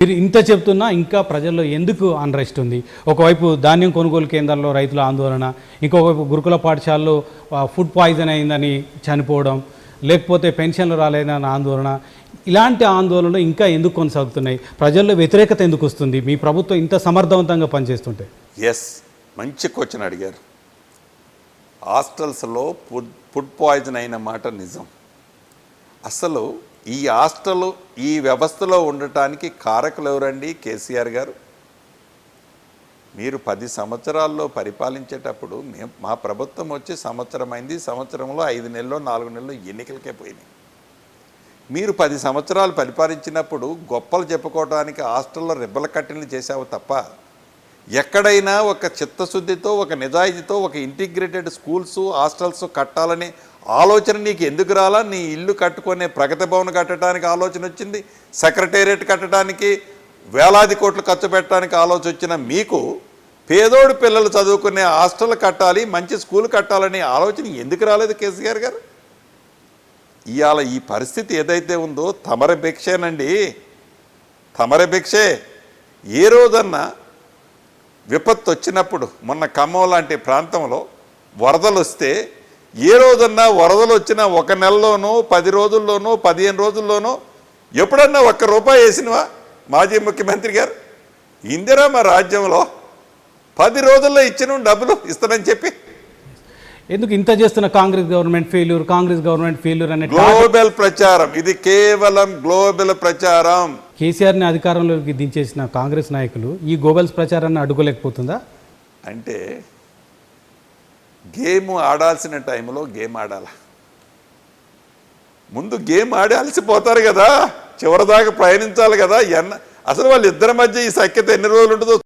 మీరు ఇంత చెప్తున్నా ఇంకా ప్రజల్లో ఎందుకు అన్రెస్ట్ ఉంది? ఒకవైపు ధాన్యం కొనుగోలు కేంద్రాల్లో రైతుల ఆందోళన, ఇంకోవైపు గురుకుల పాఠశాలలో ఫుడ్ పాయిజన్ అయిందని చనిపోవడం, లేకపోతే పెన్షన్లు రాలేదని ఆందోళన. ఇలాంటి ఆందోళనలు ఇంకా ఎందుకు కొనసాగుతున్నాయి? ప్రజల్లో వ్యతిరేకత ఎందుకు వస్తుంది మీ ప్రభుత్వం ఇంత సమర్థవంతంగా పనిచేస్తుంటే? మంచి క్వశ్చన్ అడిగారు. హాస్టల్స్లో ఫుడ్ పాయిజన్ అయిన మాట నిజం. అసలు ఈ హాస్టల్ ఈ వ్యవస్థలో ఉండటానికి కారకులు ఎవరండి? కేసీఆర్ గారు. మీరు 10 సంవత్సరాల్లో పరిపాలించేటప్పుడు మా ప్రభుత్వం వచ్చి సంవత్సరం అయింది. సంవత్సరంలో 5 నెలలు 4 నెలలు ఎన్నికలకే పోయినాయి. మీరు 10 సంవత్సరాలు పరిపాలించినప్పుడు గొప్పలు చెప్పుకోవడానికి హాస్టల్లో రెబ్బల కట్టెలు చేసావు తప్ప ఎక్కడైనా ఒక చిత్తశుద్ధితో, ఒక నిజాయితీతో ఒక ఇంటిగ్రేటెడ్ స్కూల్స్ హాస్టల్స్ కట్టాలని ఆలోచన నీకు ఎందుకు రాలా? నీ ఇల్లు కట్టుకునే ప్రగతి భవన్ కట్టడానికి ఆలోచన వచ్చింది, సెక్రటేరియట్ కట్టడానికి వేలాది కోట్లు ఖర్చు పెట్టడానికి ఆలోచన వచ్చిన మీకు పేదోడు పిల్లలు చదువుకునే హాస్టల్ కట్టాలి, మంచి స్కూల్ కట్టాలనే ఆలోచన ఎందుకు రాలేదు కేసీఆర్ గారు? ఇవాళ ఈ పరిస్థితి ఏదైతే ఉందో తమరి భిక్షేనండి, తమరి భిక్షే. ఏ రోజన్నా విపత్తు వచ్చినప్పుడు మొన్న ఖమ్మం లాంటి ప్రాంతంలో వరదలు వస్తే ఏ రోజన్నా వరదలు వచ్చినా 1 నెలలోనో 10 రోజుల్లోనో 15 రోజుల్లోనో ఎప్పుడన్నా ₹1 వేసినవా మాజీ ముఖ్యమంత్రి గారు? ఇందిరమ్మ రాజ్యంలో 10 రోజుల్లో ఇచ్చిన డబ్బులు ఇస్తానని చెప్పి ఎందుకు ఇంత చేస్తున్న కాంగ్రెస్ గవర్నమెంట్ ఫెయిల్యూర్ అనే గ్లోబల్ ప్రచారం? ఇది కేవలం గ్లోబల్ ప్రచారం. కేసీఆర్ని అధికారంలోకి దించేసిన కాంగ్రెస్ నాయకులు ఈ గోబెల్స్ ప్రచారాన్ని అడ్డుకోలేకపోతుందా? అంటే గేమ్ ఆడాల్సిన టైంలో గేమ్ ఆడాల. ముందు గేమ్ ఆడి అలసిపోతారు కదా, చివరిదాకా ప్రయాణించాలి కదా. అసలు వాళ్ళిద్దరి మధ్య ఈ సఖ్యత ఎన్ని రోజులు ఉంటుందో